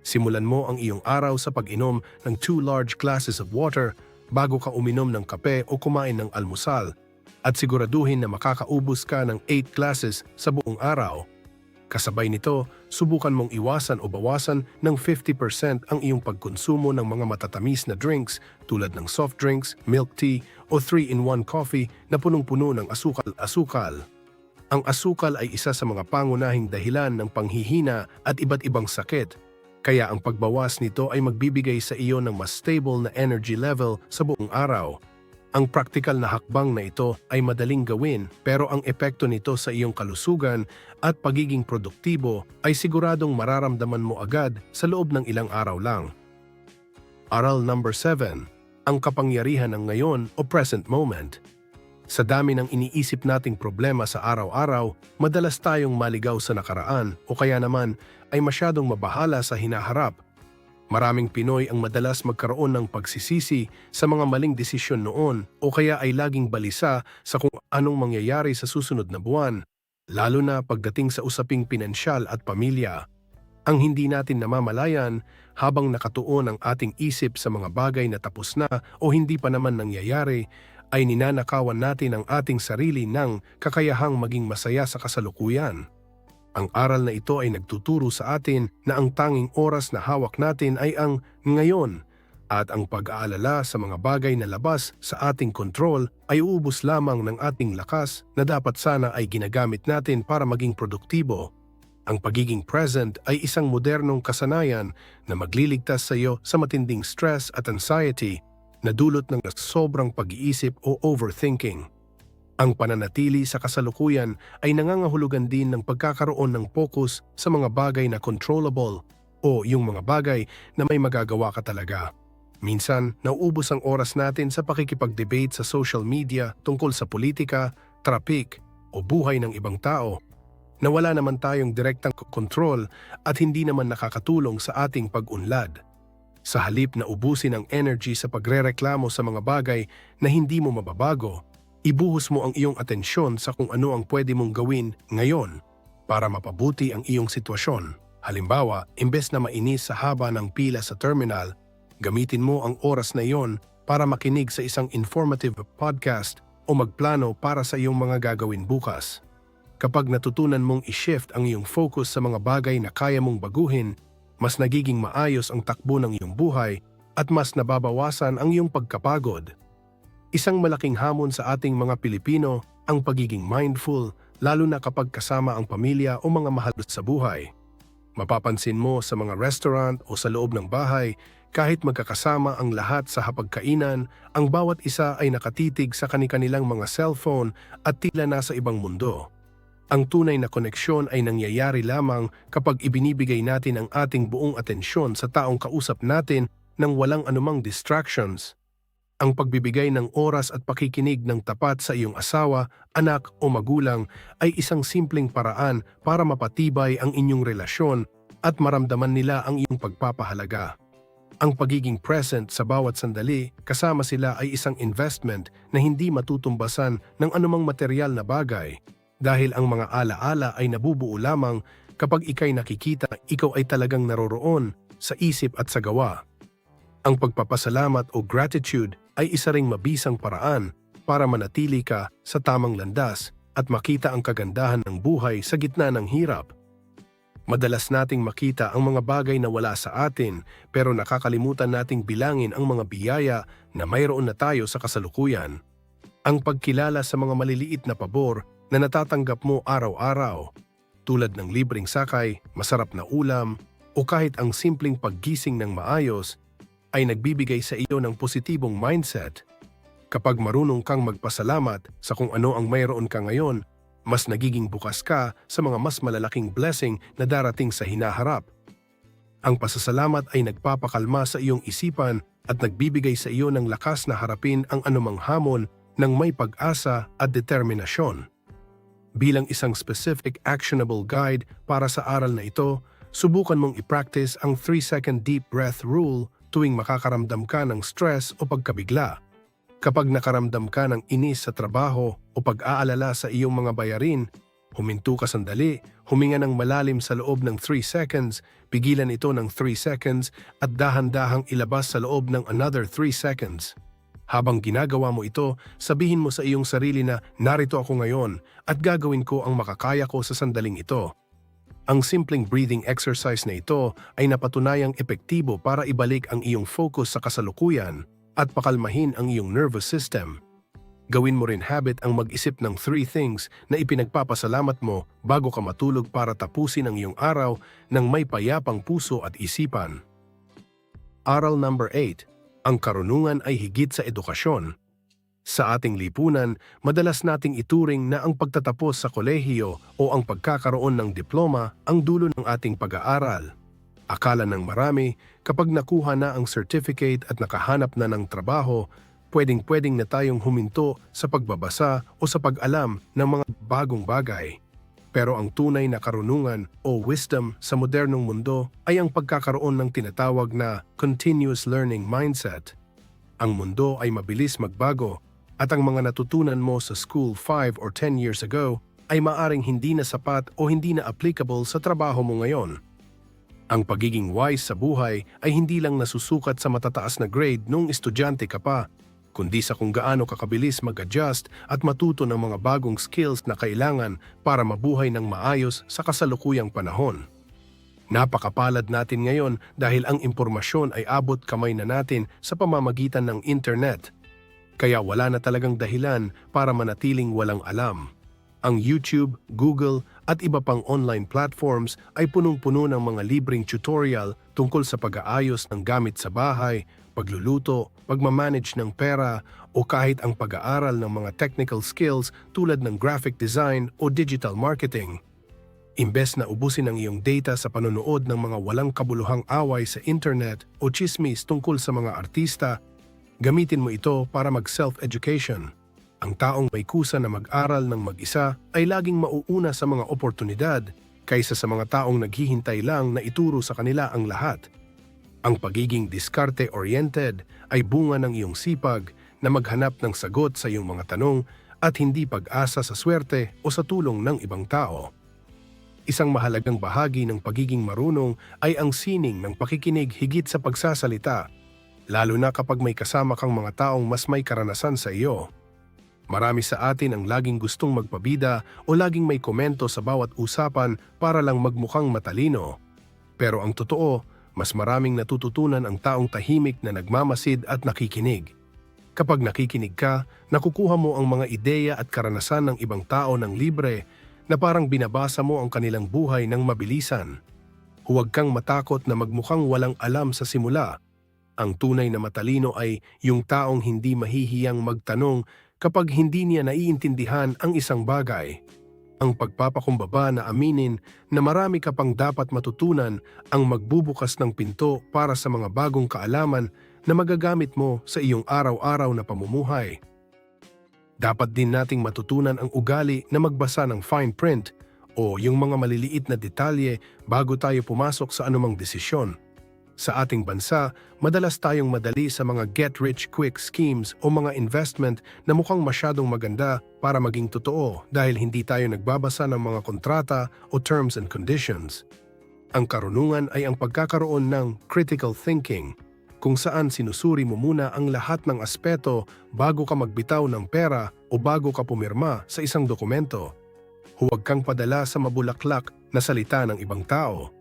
Simulan mo ang iyong araw sa pag-inom ng 2 large glasses of water bago ka uminom ng kape o kumain ng almusal, at siguraduhin na makakaubos ka ng 8 glasses sa buong araw. Kasabay nito, subukan mong iwasan o bawasan ng 50% ang iyong pagkonsumo ng mga matatamis na drinks tulad ng soft drinks, milk tea o 3-in-1 coffee na punong-puno ng asukal. Ang asukal ay isa sa mga pangunahing dahilan ng panghihina at iba't ibang sakit, kaya ang pagbawas nito ay magbibigay sa iyo ng mas stable na energy level sa buong araw. Ang praktikal na hakbang na ito ay madaling gawin, pero ang epekto nito sa iyong kalusugan at pagiging produktibo ay siguradong mararamdaman mo agad sa loob ng ilang araw lang. Aral number 7. Ang kapangyarihan ng ngayon o present moment. Sa dami ng iniisip nating problema sa araw-araw, madalas tayong maligaw sa nakaraan o kaya naman ay masyadong mabahala sa hinaharap. Maraming Pinoy ang madalas magkaroon ng pagsisisi sa mga maling desisyon noon o kaya ay laging balisa sa kung anong mangyayari sa susunod na buwan, lalo na pagdating sa usaping pinansyal at pamilya. Ang hindi natin namamalayan habang nakatuon ang ating isip sa mga bagay na tapos na o hindi pa naman nangyayari, ay ninanakawan natin ang ating sarili ng kakayahang maging masaya sa kasalukuyan. Ang aral na ito ay nagtuturo sa atin na ang tanging oras na hawak natin ay ang ngayon, at ang pag-aalala sa mga bagay na labas sa ating kontrol ay uubos lamang ng ating lakas na dapat sana ay ginagamit natin para maging produktibo. Ang pagiging present ay isang modernong kasanayan na magliligtas sa iyo sa matinding stress at anxiety na dulot ng sobrang pag-iisip o overthinking. Ang pananatili sa kasalukuyan ay nangangahulugan din ng pagkakaroon ng focus sa mga bagay na controllable o yung mga bagay na may magagawa ka talaga. Minsan, nauubos ang oras natin sa pakikipag-debate sa social media tungkol sa politika, traffic o buhay ng ibang tao na wala naman tayong direktang kontrol at hindi naman nakakatulong sa ating pag-unlad. Sa halip na ubusin ang energy sa pagrereklamo sa mga bagay na hindi mo mababago, ibuhos mo ang iyong atensyon sa kung ano ang pwede mong gawin ngayon para mapabuti ang iyong sitwasyon. Halimbawa, imbes na mainis sa haba ng pila sa terminal, gamitin mo ang oras na iyon para makinig sa isang informative podcast o magplano para sa iyong mga gagawin bukas. Kapag natutunan mong i-shift ang iyong focus sa mga bagay na kaya mong baguhin, mas nagiging maayos ang takbo ng iyong buhay at mas nababawasan ang iyong pagkapagod. Isang malaking hamon sa ating mga Pilipino ang pagiging mindful, lalo na kapag kasama ang pamilya o mga mahal sa buhay. Mapapansin mo sa mga restaurant o sa loob ng bahay, kahit magkakasama ang lahat sa hapagkainan, ang bawat isa ay nakatitig sa kani-kanilang mga cellphone at tila nasa ibang mundo. Ang tunay na koneksyon ay nangyayari lamang kapag ibinibigay natin ang ating buong atensyon sa taong kausap natin nang walang anumang distractions. Ang pagbibigay ng oras at pakikinig ng tapat sa iyong asawa, anak o magulang ay isang simpleng paraan para mapatibay ang inyong relasyon at maramdaman nila ang iyong pagpapahalaga. Ang pagiging present sa bawat sandali kasama sila ay isang investment na hindi matutumbasan ng anumang material na bagay, dahil ang mga alaala ay nabubuo lamang kapag ika'y nakikita, ikaw ay talagang naroroon sa isip at sa gawa. Ang pagpapasalamat o gratitude ay isa ring mabisang paraan para manatili ka sa tamang landas at makita ang kagandahan ng buhay sa gitna ng hirap. Madalas nating makita ang mga bagay na wala sa atin, pero nakakalimutan nating bilangin ang mga biyaya na mayroon na tayo sa kasalukuyan. Ang pagkilala sa mga maliliit na pabor na natatanggap mo araw-araw, tulad ng libreng sakay, masarap na ulam, o kahit ang simpleng paggising ng maayos, ay nagbibigay sa iyo ng positibong mindset. Kapag marunong kang magpasalamat sa kung ano ang mayroon ka ngayon, mas nagiging bukas ka sa mga mas malalaking blessing na darating sa hinaharap. Ang pasasalamat ay nagpapakalma sa iyong isipan at nagbibigay sa iyo ng lakas na harapin ang anumang hamon ng may pag-asa at determinasyon. Bilang isang specific actionable guide para sa aral na ito, subukan mong i-practice ang 3-second deep breath rule tuwing makakaramdam ka ng stress o pagkabigla. Kapag nakaramdam ka ng inis sa trabaho o pag-aalala sa iyong mga bayarin, huminto ka sandali, huminga ng malalim sa loob ng 3 seconds, pigilan ito ng 3 seconds at dahan-dahang ilabas sa loob ng another 3 seconds. Habang ginagawa mo ito, sabihin mo sa iyong sarili na narito ako ngayon at gagawin ko ang makakaya ko sa sandaling ito. Ang simpleng breathing exercise na ito ay napatunayang epektibo para ibalik ang iyong focus sa kasalukuyan at pakalmahin ang iyong nervous system. Gawin mo rin habit ang mag-isip ng 3 things na ipinagpapasalamat mo bago ka matulog para tapusin ang iyong araw ng may payapang puso at isipan. Aral number 8. Ang karunungan ay higit sa edukasyon. Sa ating lipunan, madalas nating ituring na ang pagtatapos sa kolehiyo o ang pagkakaroon ng diploma ang dulo ng ating pag-aaral. Akala ng marami, kapag nakuha na ang certificate at nakahanap na ng trabaho, pwedeng-pwedeng na tayong huminto sa pagbabasa o sa pag-alam ng mga bagong bagay. Pero ang tunay na karunungan o wisdom sa modernong mundo ay ang pagkakaroon ng tinatawag na continuous learning mindset. Ang mundo ay mabilis magbago at ang mga natutunan mo sa school 5 or 10 years ago ay maaring hindi na sapat o hindi na applicable sa trabaho mo ngayon. Ang pagiging wise sa buhay ay hindi lang nasusukat sa matataas na grade nung estudyante ka pa, kundi sa kung gaano kakabilis mag-adjust at matuto ng mga bagong skills na kailangan para mabuhay ng maayos sa kasalukuyang panahon. Napakapalad natin ngayon dahil ang impormasyon ay abot kamay na natin sa pamamagitan ng internet. Kaya wala na talagang dahilan para manatiling walang alam. Ang YouTube, Google at iba pang online platforms ay punong-puno ng mga libreng tutorial tungkol sa pag-aayos ng gamit sa bahay, pagluluto, pagmamanage ng pera o kahit ang pag-aaral ng mga technical skills tulad ng graphic design o digital marketing. Imbes na ubusin ang iyong data sa panonood ng mga walang kabuluhang away sa internet o chismis tungkol sa mga artista, gamitin mo ito para mag-self-education. Ang taong may kusa na mag-aral ng mag-isa ay laging mauuna sa mga oportunidad kaysa sa mga taong naghihintay lang na ituro sa kanila ang lahat. Ang pagiging diskarte-oriented ay bunga ng iyong sipag na maghanap ng sagot sa iyong mga tanong at hindi pag-asa sa swerte o sa tulong ng ibang tao. Isang mahalagang bahagi ng pagiging marunong ay ang sining ng pakikinig higit sa pagsasalita, lalo na kapag may kasama kang mga taong mas may karanasan sa iyo. Marami sa atin ang laging gustong magpabida o laging may komento sa bawat usapan para lang magmukhang matalino. Pero ang totoo, mas maraming natututunan ang taong tahimik na nagmamasid at nakikinig. Kapag nakikinig ka, nakukuha mo ang mga ideya at karanasan ng ibang tao ng libre na parang binabasa mo ang kanilang buhay ng mabilisan. Huwag kang matakot na magmukhang walang alam sa simula. Ang tunay na matalino ay yung taong hindi mahihiyang magtanong kapag hindi niya naiintindihan ang isang bagay. Ang pagpapakumbaba na aminin na marami ka pang dapat matutunan ang magbubukas ng pinto para sa mga bagong kaalaman na magagamit mo sa iyong araw-araw na pamumuhay. Dapat din nating matutunan ang ugali na magbasa ng fine print o yung mga maliliit na detalye bago tayo pumasok sa anumang desisyon. Sa ating bansa, madalas tayong madali sa mga get-rich-quick schemes o mga investment na mukhang masyadong maganda para maging totoo dahil hindi tayo nagbabasa ng mga kontrata o terms and conditions. Ang karunungan ay ang pagkakaroon ng critical thinking, kung saan sinusuri mo muna ang lahat ng aspeto bago ka magbitaw ng pera o bago ka pumirma sa isang dokumento. Huwag kang padala sa mabulaklak na salita ng ibang tao.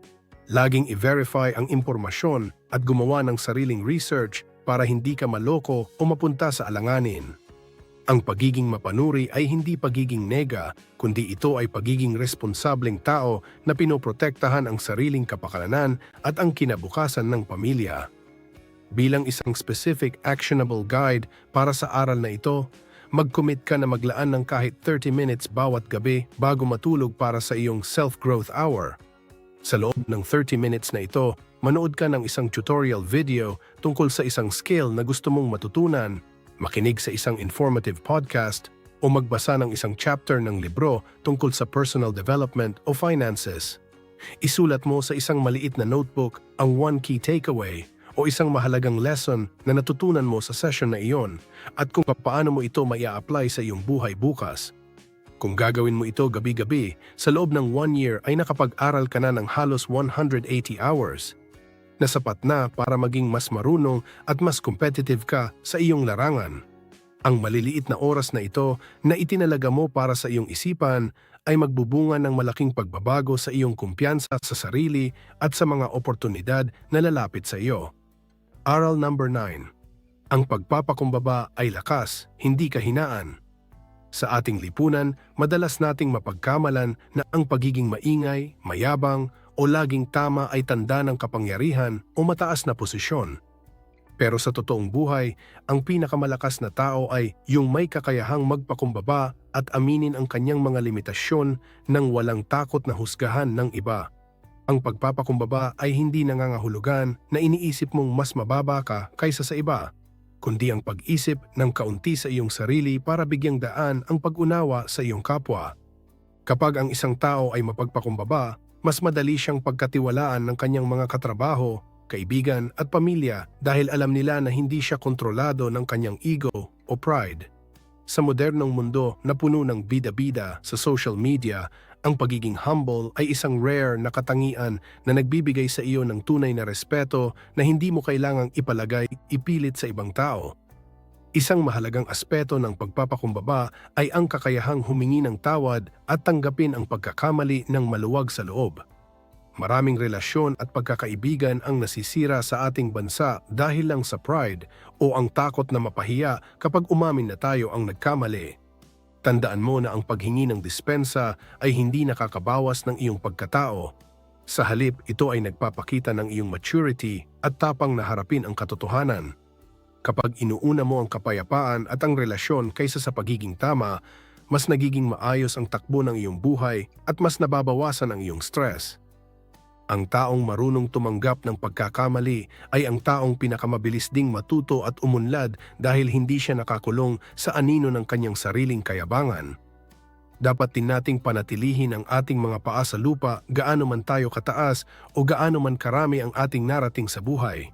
Laging i-verify ang impormasyon at gumawa ng sariling research para hindi ka maloko o mapunta sa alanganin. Ang pagiging mapanuri ay hindi pagiging nega, kundi ito ay pagiging responsableng tao na pinoprotektahan ang sariling kapakanan at ang kinabukasan ng pamilya. Bilang isang specific actionable guide para sa aral na ito, mag-commit ka na maglaan ng kahit 30 minutes bawat gabi bago matulog para sa iyong self-growth hour. Sa loob ng 30 minutes na ito, manood ka ng isang tutorial video tungkol sa isang skill na gusto mong matutunan, makinig sa isang informative podcast, o magbasa ng isang chapter ng libro tungkol sa personal development o finances. Isulat mo sa isang maliit na notebook ang one key takeaway o isang mahalagang lesson na natutunan mo sa session na iyon at kung paano mo ito mai-apply sa iyong buhay bukas. Kung gagawin mo ito gabi-gabi, sa loob ng 1 year ay nakapag-aral ka na ng halos 180 hours. Na sapat na para maging mas marunong at mas competitive ka sa iyong larangan. Ang maliliit na oras na ito na itinalaga mo para sa iyong isipan ay magbubunga ng malaking pagbabago sa iyong kumpiyansa sa sarili at sa mga oportunidad na lalapit sa iyo. Aral number 9. Ang pagpapakumbaba ay lakas, hindi kahinaan. Sa ating lipunan, madalas nating mapagkamalan na ang pagiging maingay, mayabang o laging tama ay tanda ng kapangyarihan o mataas na posisyon. Pero sa totoong buhay, ang pinakamalakas na tao ay yung may kakayahang magpakumbaba at aminin ang kanyang mga limitasyon nang walang takot na husgahan ng iba. Ang pagpapakumbaba ay hindi nangangahulugan na iniisip mong mas mababa ka kaysa sa iba, kundi ang pag-isip ng kaunti sa iyong sarili para bigyang daan ang pag-unawa sa iyong kapwa. Kapag ang isang tao ay mapagpakumbaba, mas madali siyang pagkatiwalaan ng kanyang mga katrabaho, kaibigan at pamilya dahil alam nila na hindi siya kontrolado ng kanyang ego o pride. Sa modernong mundo na puno ng bida-bida sa social media, ang pagiging humble ay isang rare na katangian na nagbibigay sa iyo ng tunay na respeto na hindi mo kailangang ipilit sa ibang tao. Isang mahalagang aspeto ng pagpapakumbaba ay ang kakayahang humingi ng tawad at tanggapin ang pagkakamali ng maluwag sa loob. Maraming relasyon at pagkakaibigan ang nasisira sa ating bansa dahil lang sa pride o ang takot na mapahiya kapag umamin na tayo ang nagkamali. Tandaan mo na ang paghingi ng dispensa ay hindi nakakabawas ng iyong pagkatao. Sa halip, ito ay nagpapakita ng iyong maturity at tapang na harapin ang katotohanan. Kapag inuuna mo ang kapayapaan at ang relasyon kaysa sa pagiging tama, mas nagiging maayos ang takbo ng iyong buhay at mas nababawasan ang iyong stress. Ang taong marunong tumanggap ng pagkakamali ay ang taong pinakamabilis ding matuto at umunlad dahil hindi siya nakakulong sa anino ng kanyang sariling kayabangan. Dapat din nating panatilihin ang ating mga paa sa lupa gaano man tayo kataas o gaano man karami ang ating narating sa buhay.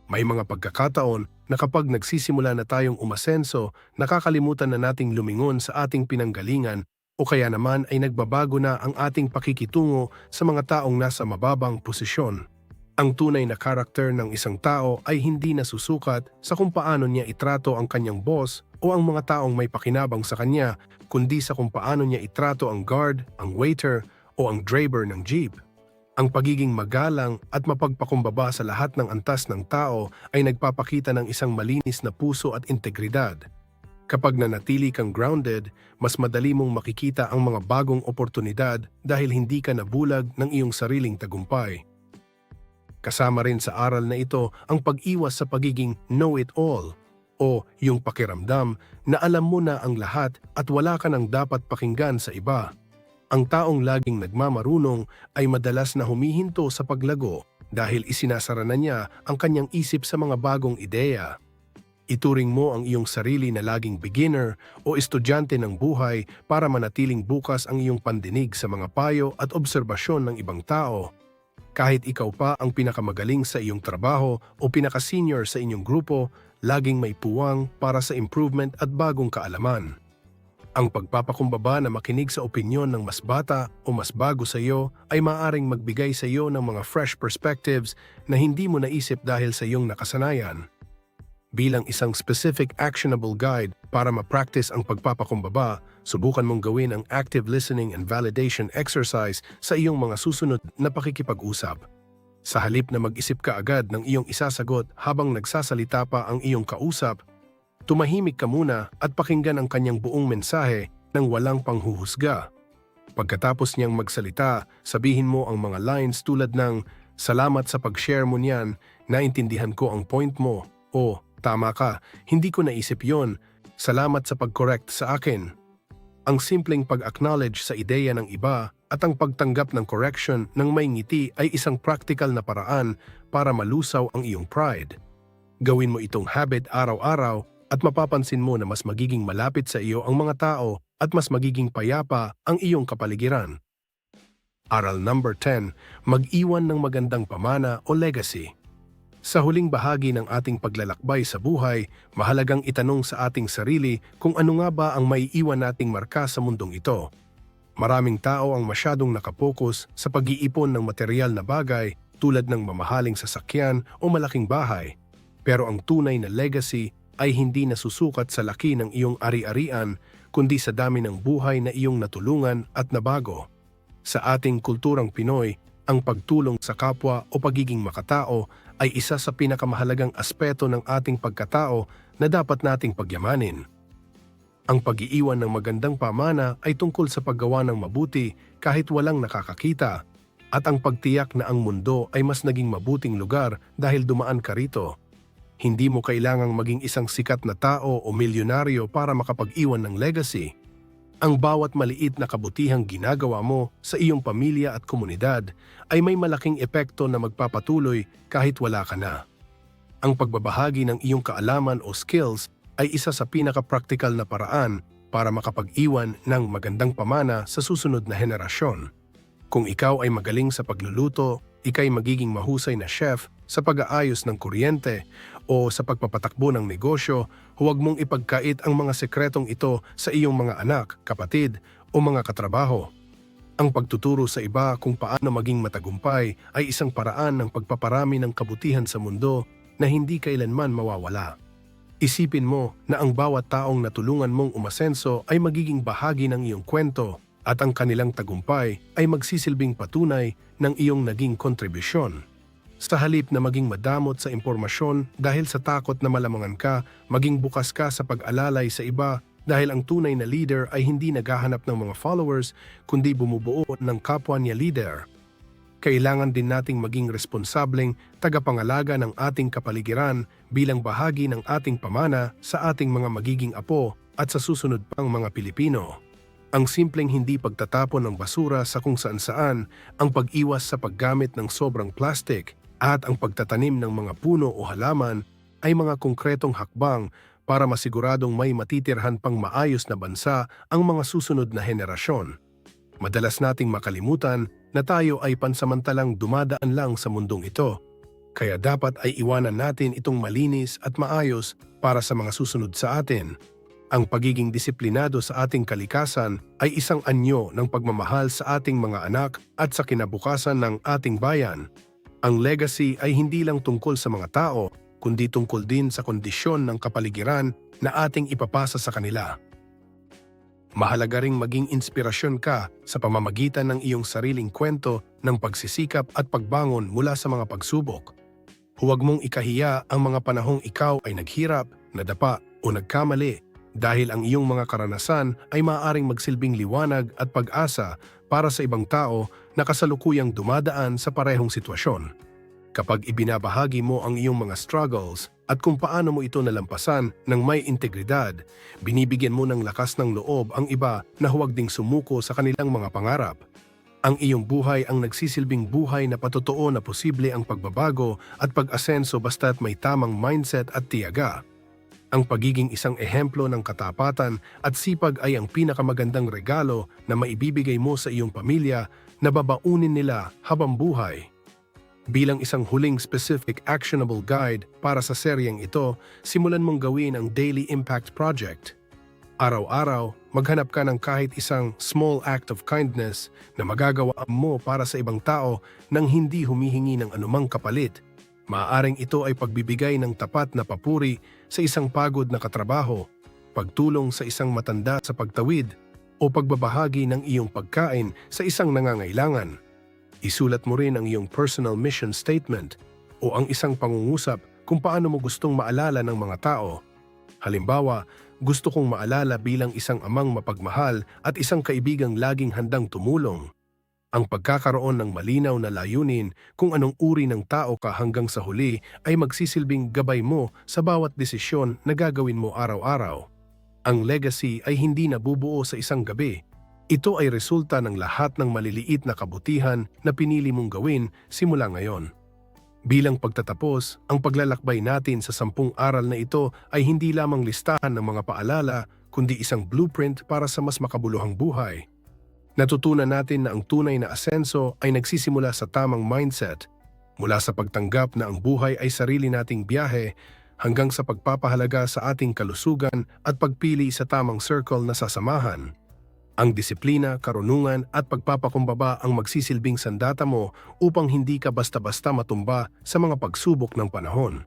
May mga pagkakataon na kapag nagsisimula na tayong umasenso, nakakalimutan na nating lumingon sa ating pinanggalingan o kaya naman ay nagbabago na ang ating pakikitungo sa mga taong nasa mababang posisyon. Ang tunay na karakter ng isang tao ay hindi nasusukat sa kung paano niya itrato ang kanyang boss o ang mga taong may pakinabang sa kanya, kundi sa kung paano niya itrato ang guard, ang waiter o ang driver ng jeep. Ang pagiging magalang at mapagpakumbaba sa lahat ng antas ng tao ay nagpapakita ng isang malinis na puso at integridad. Kapag nanatili kang grounded, mas madali mong makikita ang mga bagong oportunidad dahil hindi ka nabulag ng iyong sariling tagumpay. Kasama rin sa aral na ito ang pag-iwas sa pagiging know-it-all o yung pakiramdam na alam mo na ang lahat at wala ka nang dapat pakinggan sa iba. Ang taong laging nagmamarunong ay madalas na humihinto sa paglago dahil isinasara na niya ang kanyang isip sa mga bagong ideya. Ituring mo ang iyong sarili na laging beginner o estudyante ng buhay para manatiling bukas ang iyong pandinig sa mga payo at obserbasyon ng ibang tao. Kahit ikaw pa ang pinakamagaling sa iyong trabaho o pinaka-senior sa inyong grupo, laging may puwang para sa improvement at bagong kaalaman. Ang pagpapakumbaba na makinig sa opinyon ng mas bata o mas bago sa iyo ay maaaring magbigay sa iyo ng mga fresh perspectives na hindi mo naisip dahil sa iyong nakasanayan. Bilang isang specific actionable guide para ma-practice ang pagpapakumbaba, subukan mong gawin ang active listening and validation exercise sa iyong mga susunod na pakikipag-usap. Sa halip na mag-isip ka agad ng iyong isasagot habang nagsasalita pa ang iyong kausap, tumahimik ka muna at pakinggan ang kanyang buong mensahe nang walang panghuhusga. Pagkatapos niyang magsalita, sabihin mo ang mga lines tulad ng, Salamat sa pag-share mo niyan, naintindihan ko ang point mo. O, tama ka, hindi ko naisip yon. Salamat sa pag-correct sa akin. Ang simpleng pag-acknowledge sa ideya ng iba at ang pagtanggap ng correction ng may ngiti ay isang practical na paraan para malusaw ang iyong pride. Gawin mo itong habit araw-araw at mapapansin mo na mas magiging malapit sa iyo ang mga tao at mas magiging payapa ang iyong kapaligiran. Aral number 10, mag-iwan ng magandang pamana o legacy. Sa huling bahagi ng ating paglalakbay sa buhay, mahalagang itanong sa ating sarili kung ano nga ba ang maiiwan nating marka sa mundong ito. Maraming tao ang masyadong nakapokus sa pag-iipon ng material na bagay tulad ng mamahaling sasakyan o malaking bahay. Pero ang tunay na legacy ay hindi nasusukat sa laki ng iyong ari-arian, kundi sa dami ng buhay na iyong natulungan at nabago. Sa ating kulturang Pinoy, ang pagtulong sa kapwa o pagiging makatao ay isa sa pinakamahalagang aspeto ng ating pagkatao na dapat nating pagyamanin. Ang pag-iiwan ng magandang pamana ay tungkol sa paggawa ng mabuti kahit walang nakakakita, at ang pagtiyak na ang mundo ay mas naging mabuting lugar dahil dumaan ka rito. Hindi mo kailangang maging isang sikat na tao o milyonaryo para makapag-iwan ng legacy. Ang bawat maliit na kabutihang ginagawa mo sa iyong pamilya at komunidad ay may malaking epekto na magpapatuloy kahit wala ka na. Ang pagbabahagi ng iyong kaalaman o skills ay isa sa pinaka-practical na paraan para makapag-iwan ng magandang pamana sa susunod na henerasyon. Kung ikaw ay magaling sa pagluluto, ikay magiging mahusay na chef sa pag-aayos ng kuryente o sa pagpapatakbo ng negosyo, huwag mong ipagkait ang mga sekretong ito sa iyong mga anak, kapatid o mga katrabaho. Ang pagtuturo sa iba kung paano maging matagumpay ay isang paraan ng pagpaparami ng kabutihan sa mundo na hindi kailanman mawawala. Isipin mo na ang bawat taong natulungan mong umasenso ay magiging bahagi ng iyong kwento at ang kanilang tagumpay ay magsisilbing patunay ng iyong naging kontribusyon. Sa halip na maging madamot sa impormasyon dahil sa takot na malamangan ka, maging bukas ka sa pag-alalay sa iba dahil ang tunay na leader ay hindi naghahanap ng mga followers kundi bumubuo ng kapwa niya leader. Kailangan din nating maging responsableng tagapangalaga ng ating kapaligiran bilang bahagi ng ating pamana sa ating mga magiging apo at sa susunod pang mga Pilipino. Ang simpleng hindi pagtatapon ng basura sa kung saan-saan, ang pag-iwas sa paggamit ng sobrang plastic, at ang pagtatanim ng mga puno o halaman ay mga konkretong hakbang para masiguradong may matitirhan pang maayos na bansa ang mga susunod na henerasyon. Madalas nating makalimutan na tayo ay pansamantalang dumadaan lang sa mundong ito, kaya dapat ay iwanan natin itong malinis at maayos para sa mga susunod sa atin. Ang pagiging disiplinado sa ating kalikasan ay isang anyo ng pagmamahal sa ating mga anak at sa kinabukasan ng ating bayan. Ang legacy ay hindi lang tungkol sa mga tao, kundi tungkol din sa kondisyon ng kapaligiran na ating ipapasa sa kanila. Mahalaga ring maging inspirasyon ka sa pamamagitan ng iyong sariling kwento ng pagsisikap at pagbangon mula sa mga pagsubok. Huwag mong ikahiya ang mga panahong ikaw ay naghirap, nadapa o nagkamali dahil ang iyong mga karanasan ay maaaring magsilbing liwanag at pag-asa para sa ibang tao na kasalukuyang dumadaan sa parehong sitwasyon. Kapag ibinabahagi mo ang iyong mga struggles at kung paano mo ito nalampasan ng may integridad, binibigyan mo ng lakas ng loob ang iba na huwag ding sumuko sa kanilang mga pangarap. Ang iyong buhay ang nagsisilbing buhay na patotoo na posible ang pagbabago at pag-asenso basta't may tamang mindset at tiyaga. Ang pagiging isang ehemplo ng katapatan at sipag ay ang pinakamagandang regalo na maibibigay mo sa iyong pamilya na babaunin nila habang buhay. Bilang isang huling specific actionable guide para sa seryeng ito, simulan mong gawin ang Daily Impact Project. Araw-araw, maghanap ka ng kahit isang small act of kindness na magagawa mo para sa ibang tao nang hindi humihingi ng anumang kapalit. Maaaring ito ay pagbibigay ng tapat na papuri sa isang pagod na katrabaho, pagtulong sa isang matanda sa pagtawid, o pagbabahagi ng iyong pagkain sa isang nangangailangan. Isulat mo rin ang iyong personal mission statement o ang isang pangungusap kung paano mo gustong maalala ng mga tao. Halimbawa, gusto kong maalala bilang isang amang mapagmahal at isang kaibigang laging handang tumulong. Ang pagkakaroon ng malinaw na layunin kung anong uri ng tao ka hanggang sa huli ay magsisilbing gabay mo sa bawat desisyon na gagawin mo araw-araw. Ang legacy ay hindi nabubuo sa isang gabi. Ito ay resulta ng lahat ng maliliit na kabutihan na pinili mong gawin simula ngayon. Bilang pagtatapos, ang paglalakbay natin sa 10 aral na ito ay hindi lamang listahan ng mga paalala, kundi isang blueprint para sa mas makabuluhang buhay. Natutunan natin na ang tunay na asenso ay nagsisimula sa tamang mindset, mula sa pagtanggap na ang buhay ay sarili nating biyahe hanggang sa pagpapahalaga sa ating kalusugan at pagpili sa tamang circle na sasamahan. Ang disiplina, karunungan at pagpapakumbaba ang magsisilbing sandata mo upang hindi ka basta-basta matumba sa mga pagsubok ng panahon.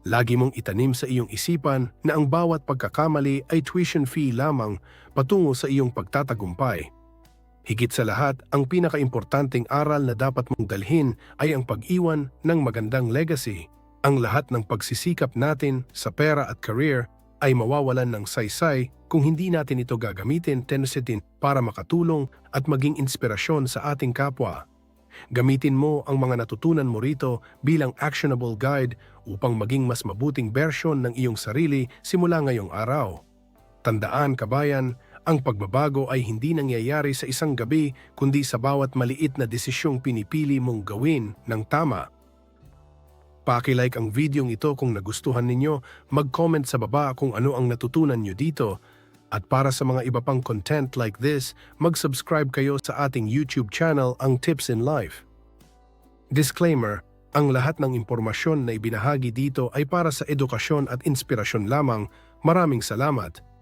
Lagi mong itanim sa iyong isipan na ang bawat pagkakamali ay tuition fee lamang patungo sa iyong pagtatagumpay. Higit sa lahat, ang pinakaimportanteng aral na dapat mong dalhin ay ang pag-iwan ng magandang legacy. Ang lahat ng pagsisikap natin sa pera at career ay mawawalan ng saysay kung hindi natin ito gagamitin para makatulong at maging inspirasyon sa ating kapwa. Gamitin mo ang mga natutunan mo rito bilang actionable guide upang maging mas mabuting bersyon ng iyong sarili simula ngayong araw. Tandaan, kabayan, ang pagbabago ay hindi nangyayari sa isang gabi kundi sa bawat maliit na desisyong pinipili mong gawin ng tama. Paki-like ang videong ito kung nagustuhan ninyo, mag-comment sa baba kung ano ang natutunan nyo dito. At para sa mga iba pang content like this, mag-subscribe kayo sa ating YouTube channel, ang Tips in Life. Disclaimer, ang lahat ng impormasyon na ibinahagi dito ay para sa edukasyon at inspirasyon lamang. Maraming salamat.